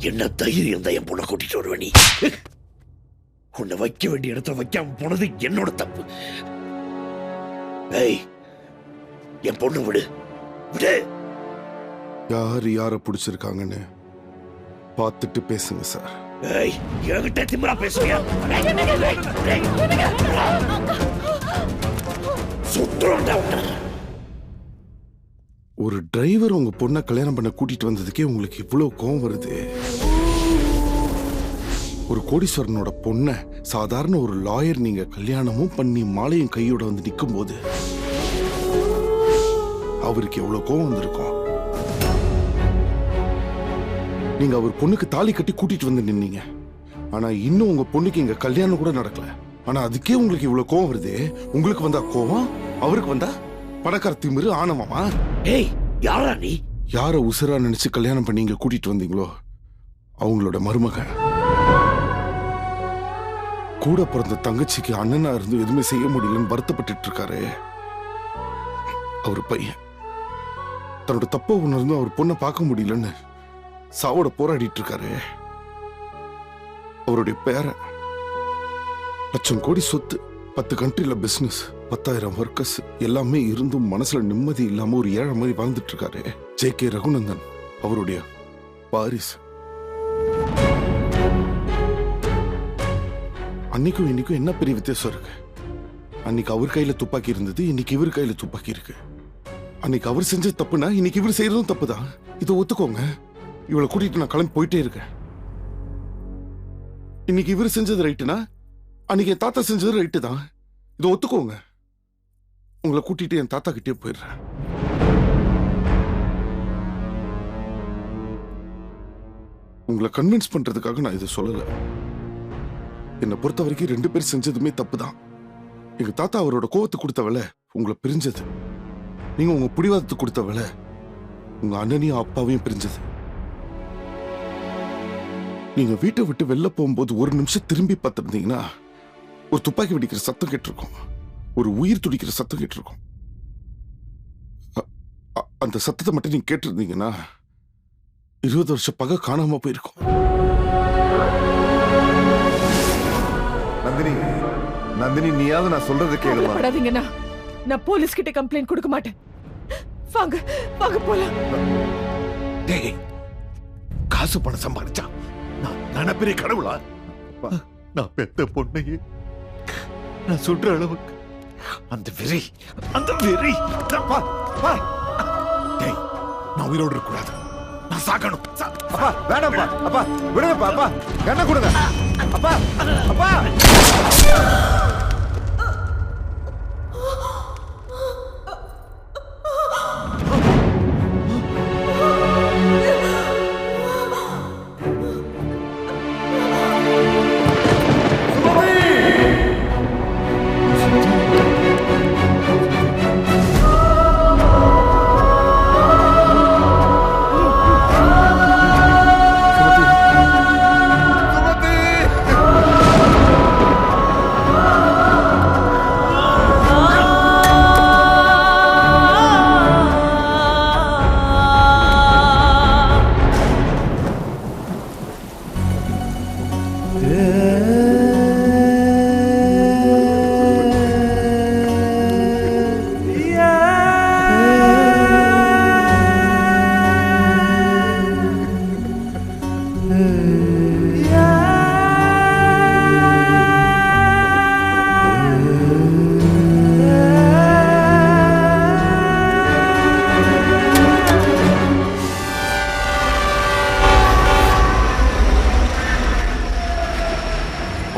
என்ன தைரியம் தான் என் பொண்ணை கூட்டிட்டு வருவ நீ? உன்னை வைக்க வேண்டிய இடத்துல வைக்காம போனது என்னோட தப்பு. ஏய், என் பொண்ணு விடு விடு. யார் யாரை பிடிச்சிருக்காங்கன்னு பார்த்துட்டு பேசுங்க சார். ஏய், என்கிட்ட திமிரா பேசுறியா? சுத்துறோம்டா உன்னை. ஒரு டிரைவர் உங்க பொண்ணை கல்யாணம் பண்ண கூட்டிட்டு வந்ததுக்கே உங்களுக்கு இவ்வளவு கோவம் வருது. ஒரு கோடீஸ்வரனோட பொண்ணை சாதாரண ஒரு லாயர் நீங்க கல்யாணமும் பண்ணி மாலையும் கையோட வந்து நிற்கும் போது அவருக்கு எவ்வளவு கோவம் வந்திருக்கும். நீங்க அவர் பொண்ணுக்கு தாலி கட்டி கூட்டிட்டு வந்து நின்னீங்க. ஆனா இன்னும் உங்க பொண்ணுக்கு இங்க கல்யாணம் கூட நடக்கல. ஆனா அதுக்கே உங்களுக்கு இவ்வளவு கோவம் வருது. உங்களுக்கு வந்தா கோவம், அவருக்கு வந்தா பணக்கார திமிரு ஆணவமா? ஏய், யாரா நீ? யார உசுரா நினைச்சு கல்யாணம் பண்ணி இங்க கூட்டிட்டு வந்தீங்களோ அவங்களோட மருமகன். கூட பிறந்த தங்கச்சிக்கு அண்ணனா இருந்து எதுவுமே செய்ய முடியலன்னு வருத்தப்பட்டு இருக்காரு. அவர் பையன் தன்னோட தப்ப உணர்ந்து அவர் பொண்ணை பார்க்க முடியலன்னு சாவோட போராடிட்டு இருக்காரு. அவருடைய பேரன் லட்சம் கோடி சொத்து, 10 கண்ட்ரில பிசினஸ், 10,000 ஒர்க்கர்ஸ் எல்லாமே இருந்தும் மனசுல நிம்மதி இல்லாம ஒரு ஏழை மாதிரி வாழ்ந்துட்டு இருக்காரு. ஜே.கே. ரகுநந்தன் அவருடைய வாரிஸ். அன்னைக்கும் இன்னைக்கும் என்ன பெரிய வித்தியாசம் இருக்கு? அன்னைக்கு அவர் கையில துப்பாக்கி இருந்தது, இன்னைக்கு இவர் கையில துப்பாக்கி இருக்கு. அன்னைக்கு அவர் செஞ்ச தப்புனா இன்னைக்கு இவர் செய்யறதும் தப்புதான். இதை ஒத்துக்கோங்க. இவளை கூட்டிட்டு நான் கிளம்பி போயிட்டே இருக்கேன். இன்னைக்கு இவர் செஞ்சது ரைட்டுனா அன்னைக்கு என் தாத்தா செஞ்சது ரைட்டு தான். இதை ஒத்துக்கோங்க. உங்களை கூட்டிட்டு என் தாத்தா கிட்டே போயிடுறேன். உங்களை கன்வின்ஸ் பண்றதுக்காக நான் இதை சொல்லல. என்னை பொறுத்த வரைக்கும் 2 பேர் செஞ்சதுமே தப்பு தான். எங்க தாத்தா அவரோட கோவத்தை கொடுத்த வேலை உங்களை பிரிஞ்சது. நீங்க உங்க பிடிவாதத்துக்கு கொடுத்த வேலை உங்க அண்ணனையும் அப்பாவையும் பிரிஞ்சது. நீங்க வீட்டை விட்டு வெளில போகும்போது ஒரு நிமிஷம் திரும்பி பார்த்திருந்தீங்கன்னா ஒரு துப்பாக்கி வெடிக்கிற சத்தம் கேட்டிருக்கும், ஒரு உயிர் துடிக்கிற சத்தம் கேட்டிருக்கும். அந்த சத்தத்தை மட்டும் நீங்க கேட்டிருந்தீங்கன்னா 20 வருஷம் பகை காணாம போயிருக்கும். நந்தினி, நந்தினி, நீயாவது நான் சொல்றது கேளுங்க. நான் போலீஸ் கிட்ட கம்ப்ளைண்ட் கொடுக்க மாட்டேன். வாங்க வாங்க போலாம். டேய், காசு பணம் சம்பாதிச்சா நான் பெரிய கடவுளா? நான் பெத்த பொண்ணையே நான் சொல்ற அளவுக்கு அந்த வெறி டேய், நான் உயிரோடு இருக்க கூடாது. நான் சாகணும். அப்பா வேணாம்ப்பா, அப்பா விடுங்கப்பா, அப்பா என்ன கொடுங்க, அப்பா அப்பா.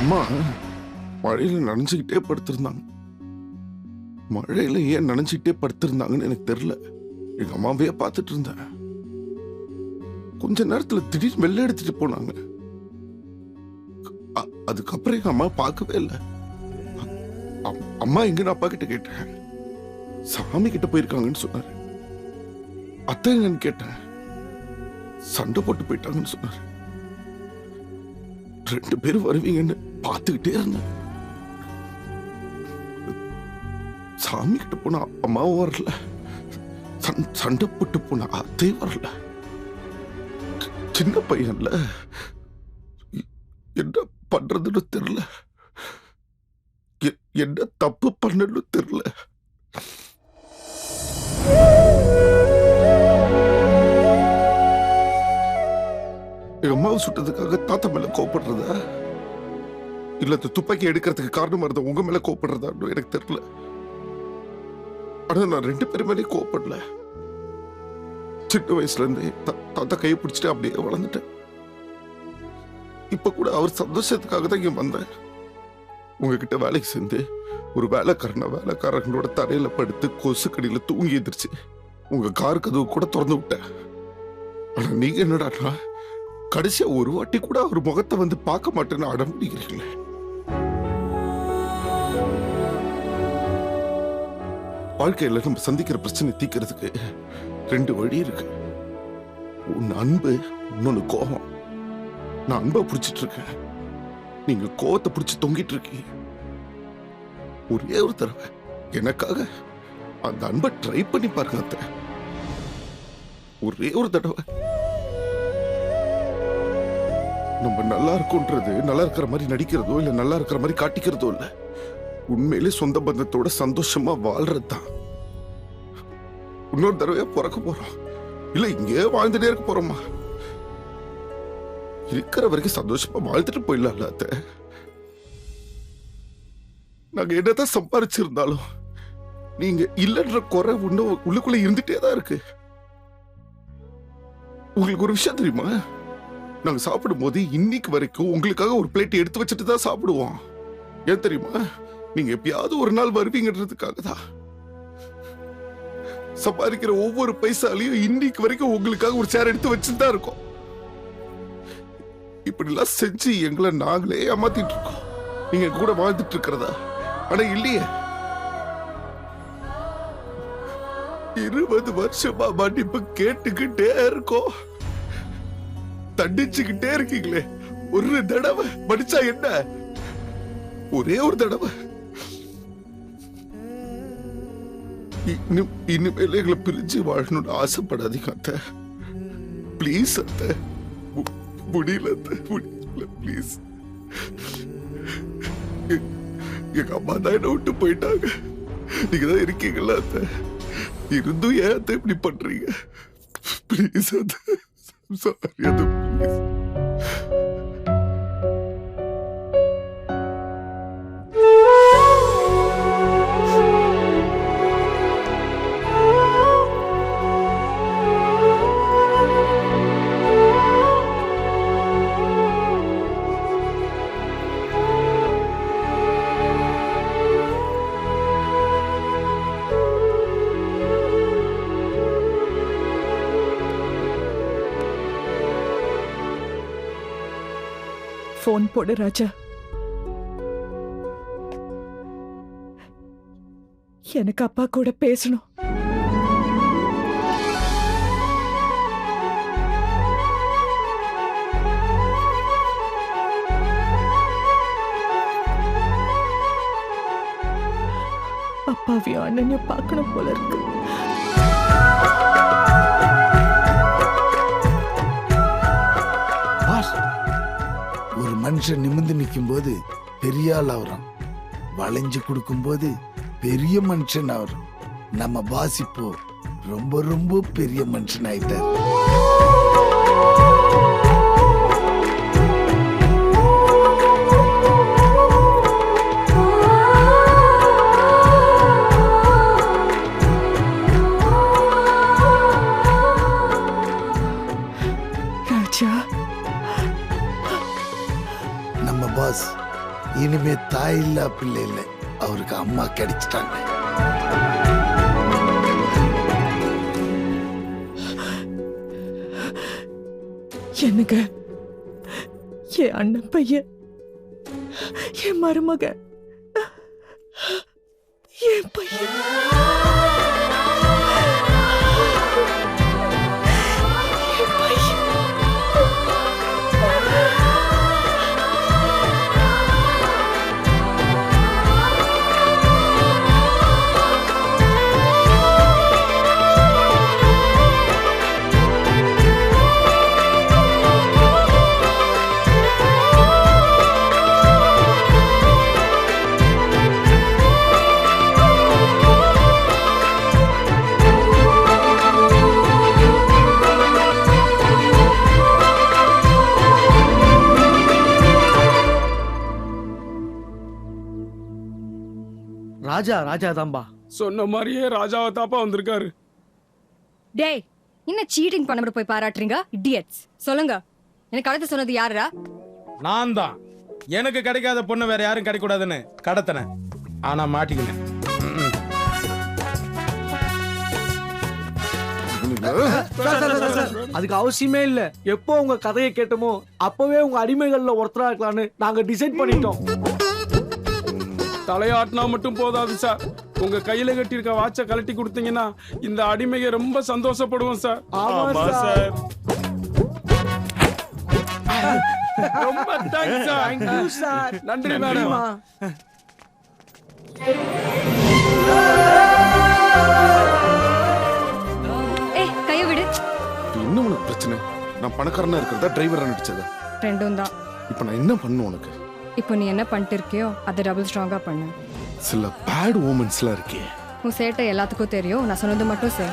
அம்மா மழையில நனைஞ்சுக்கிட்டே படுத்திருந்தாங்க. மழையில ஏன் நனைஞ்சுக்கிட்டே படுத்திருந்தாங்கன்னு எனக்கு தெரியல. எங்க அம்மாவையே பார்த்துட்டு இருந்தேன். கொஞ்ச நேரத்துல திடீர்னு வெள்ளை எடுத்துட்டு போனாங்க. அதுக்கப்புறம் எங்க அம்மா பார்க்கவே இல்லை. அம்மா எங்கன்னு அப்பா கிட்ட கேட்டேன். சாமி கிட்ட போயிருக்காங்கன்னு சொன்னாரு. அத்தை எங்கன்னு கேட்டேன். சண்டை போட்டு போயிட்டாங்கன்னு சொன்னாரு. 2 பேரும் வருவீங்கன்னு பார்த்துக்கிட்டே இருந்தேன். சாமி கிட்ட போனா அம்மாவும் வரல, சண்டை போட்டு போனா அத்தையும் வரல. சின்ன பையன்ல என்ன பண்றதுன்னு தெரியல. என்ன தப்பு பண்ணன்னு தெரியல. எங்க அம்மாவை சுட்டதுக்காக தாத்தா மேல கோபப்படுறதா இல்ல துப்பாக்கி எடுக்கிறதுக்கு காரணமா இருந்த உங்க மேல கோபப்படுறதான்னு எனக்கு தெரியல. ஆனா நான் 2 பேரும் மேலே கோபப்படல. சின்ன வயசுல இருந்தே தாத்தா கையை பிடிச்சிட்டு அப்படியே வளர்ந்துட்டேன். இப்ப கூட அவர் சந்தோஷத்துக்காக தான் இங்க வந்தேன். உங்ககிட்ட வேலைக்கு சேர்ந்து ஒரு வேலைக்காரங்களோட தரையில படுத்து கொசு கடியில தூங்கி எதிர்ச்சு உங்க கார் கதவு கூட திறந்து விட்டேன். ஆனா நீங்க என்னடா கடைசியா ஒரு வாட்டி கூட அவர் முகத்தை வந்து பார்க்க மாட்டேன்னு அடம் பிடிக்கிறீங்களே. வாழ்க்கையில நம்ம சந்திக்கிற பிரச்சனை தீக்கிறதுக்கு 2 வழி இருக்கு. ஒன்னு அன்பு, இன்னொன்னு கோபம். நான் அன்பை பிடிச்சிட்டு இருக்கேன், நீங்க கோவத்தை பிடிச்சு தொங்கிட்டு இருக்கீங்க. ஒரே ஒரு தடவை எனக்காக அந்த அன்பை ட்ரை பண்ணி பாருங்க அத்தை. ஒரே ஒரு தடவை. நம்ம நல்லா இருக்கும்ன்றது நல்லா இருக்கிற மாதிரி நடிக்கிறதோ இல்ல நல்லா இருக்கிற மாதிரி காட்டிக்கிறதோ இல்ல, உண்மையிலே சொந்த பந்தத்தோட சந்தோஷமா வாழ்றதுதான். இன்னொரு தடவையா பிறக்க போறோம் இல்ல இங்கே வாழ்ந்துட்டே இருக்க போறோமா? இருக்கிற வரைக்கும் சந்தோஷமா வாழ்ந்துட்டு போயிடலாம்ல அத்தை. நாங்க என்னதான் சம்பாரிச்சிருந்தாலும் நீங்க இல்லைன்ற குறை இன்னும் உள்ளுக்குள்ள இருந்துட்டே தான் இருக்கு. உங்களுக்கு ஒரு விஷயம் தெரியுமா? நாங்க சாப்பிடும் போது இன்னைக்கு வரைக்கும் உங்களுக்காக ஒரு பிளேட் எடுத்து வச்சுட்டு தான் சாப்பிடுவோம். ஏன் தெரியுமா? நீங்க எப்பயாவது ஒரு நாள் வருவீங்கன்றதுக்காக தான். சம்பாதிக்கிற ஒவ்வொரு பைசாலையும் இன்னைக்கு வரைக்கும் உங்களுக்காக ஒரு சேர் எடுத்து வச்சுதான் இருக்கோம். இப்படி எல்லாம் செஞ்சு எங்களை நாங்களே ஏமாத்திட்டு இருக்கோம். நீங்க கூட வாழ்ந்துட்டு இருக்கிறதா? ஆனா இல்லையே. 20 வருஷமா மன்னிப்பு கேட்டுக்கிட்டே இருக்கோம். தண்டிச்சுக்கிட்டே இருக்கீங்களே. ஒரு தடவை மன்னிச்சா என்ன? ஒரே ஒரு தடவை. இனிமேல எங்களை பிரிஞ்சு வாழணும்னு ஆசைப்படாதீங்க அத்தை. பிளீஸ் அத்தை. முடியல அத்தை, முடியல பிளீஸ். எங்க அம்மா தான் என்ன விட்டு போயிட்டாங்க. நீங்க தான் இருக்கீங்களா அத்தை? இருந்தும் ஏன் அத்தை இப்படி பண்றீங்க? பிளீஸ் அத்தை. சாரி அத்தை, பிளீஸ். போன் போடு ராஜா. எனக்கு அப்பா கூட பேசணும். அப்பாவையும் அண்ணனையும் பார்க்கணும் போல இருக்கு. ஒரு மனுஷன் நிமிர்ந்து நிற்கும் போது பெரிய ஆள் ஆகுறான், வளைஞ்சு கொடுக்கும் போது பெரிய மனுஷன் ஆகுறான். நம்ம பாஸ் இப்போ ரொம்ப ரொம்ப பெரிய மனுஷன் ஆயிட்டார். ராஜா, நம்ம பாஸ் இனிமே தாய் இல்ல பிள்ளை இல்லை, அவருக்கு அம்மா கிடைச்சிட்டாங்க. என்னங்க, என் அண்ணன் பையன், என் மருமக, என் பையன். ராஜா ராஜா தான்பா. சொன்ன மாதிரியே ராஜாவை தாப்பா வந்திருக்காரு. டேய் என்ன சீட்டிங் பண்ண போய் பாராட்டுறீங்க இடியட்ஸ். சொல்லுங்க எனக்கு கடத்த சொன்னது யாரா? நான் தான். எனக்கு கிடைக்காத பொண்ணு வேற யாரும் கிடைக்க கூடாதுன்னு கடத்தினேன். ஆனா மாட்டிக்கினேன். அதுக்கு அவசியமே இல்ல. எப்போ உங்க கதையை கேட்டோமோ அப்பவே உங்க அடிமைகள்ல ஒருத்தரா இருக்கலாம்னு நாங்க டிசைட் பண்ணிட்டோம். தலையாட்டினா மட்டும் போதாது சார். உங்க கையில கட்டியிருக்க வாட்சை கழட்டி கொடுத்தீங்கன்னா இந்த அடிமையை ரொம்ப சந்தோஷப்படுவோம் சார். ஆமா சார். ரொம்ப thanks sir. Thank you sir. நன்றி மேடம். ஏய் கைய விடு. என்ன உனக்கு பிரச்சனை? நான் பணக்காரனா இருக்கிறதா டிரைவரா நடிச்சதா? ரெண்டும் தான். இப்ப நான் என்ன பண்ணும் உனக்கு? இப்போ நீ என்ன பண்ணிட்டு இருக்கியோ அதை டபுள் ஸ்ட்ராங்கா பண்ணு. சில பேட் ஓமன்ஸ்லாம் இருக்கே. உன் சேட்டை எல்லாத்துக்கும் தெரியும். நான் சொன்னது மட்டும் செய்.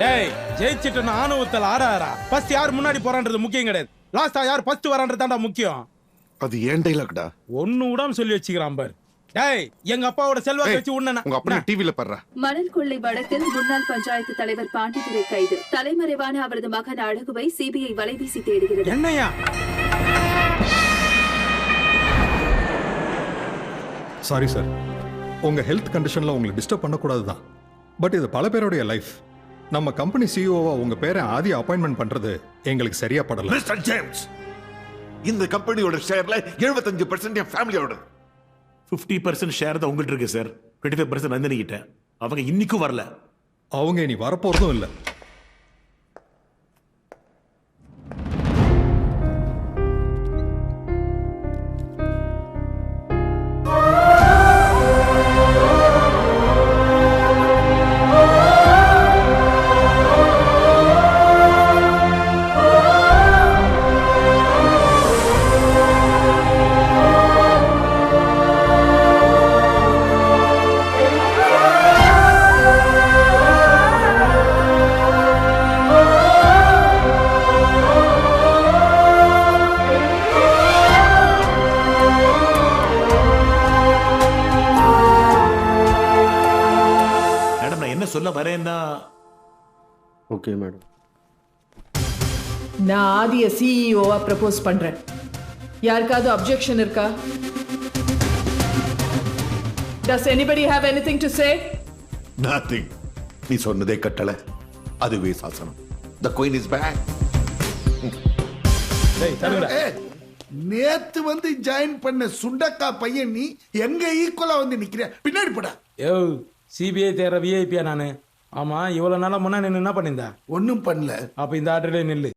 டேய் ஜெயிச்சிட்டு ஆணவத்தில் ஆறாரா. ஃபர்ஸ்ட் யார் முன்னாடி போறான்றது முக்கியம் கிடையாது. லாஸ்டா யார் ஃபர்ஸ்ட் வரான்றதாண்டா முக்கியம். அது ஏன் டைலாக்டா? ஒண்ணு விடாம சொல்லி வச்சுக்கிறான் பாரு. டேய் எங்க அப்பாவோட செல்வாக்கு வச்சு உன்ன உங்க அப்பா டிவில பாரு. மணல் கொள்ளை வழக்கில் முன்னாள் பஞ்சாயத்து தலைவர் பாண்டித்துரை கைது. தலைமறைவான அவரது மகன் அழகுவை சிபிஐ வலைவீசி தேடுகிறது. என்னையா? சாரி சார், உங்க ஹெல்த் கண்டிஷன்ல உங்களை டிஸ்டர்ப் பண்ணக்கூடாது தான். பட் இது பல பேருடைய லைஃப். நம்ம கம்பெனி சிஇஓவா உங்க பேரை ஆதி அப்பாயின்மெண்ட் பண்றது எங்களுக்கு சரியா படல. மிஸ்டர் ஜேம்ஸ், இந்த கம்பெனியோட ஷேர்ல 75% என் ஃபேமிலியோட. 50% ஷேர் தான் உங்கள்கிட்ட இருக்கு சார். 25% நந்தினி கிட்ட. அவங்க இன்னைக்கும் வரல. அவங்க இனி வரப்போறதும் இல்லை. சொல்ல வரேன்னா ஓகே மேடம். நான் ஆதிய சிஇஓவா ப்ரப்போஸ் பண்றேன். யாருக்காவது அப்ஜெக்ஷன் இருக்கா? Does anybody have anything to say? Nothing. நீ சொன்னதே கட்டளை, அதுவே சாசனம். The queen is back. டேய் தருடா. நேத்து வந்து ஜாயின் பண்ண சுண்டக்கா பையன் நீ எங்க ஈக்குவலா வந்து நிக்கிற? பின்னாடி போடா. யோ சிபிஐ தேர விஐபியா நானு. ஆமா இவ்வளவு நாளா முன்னாடி என்ன பண்ணிருந்தா? ஒன்னும் பண்ணல. அப்ப இந்த ஆர்டர்ல நில்லு.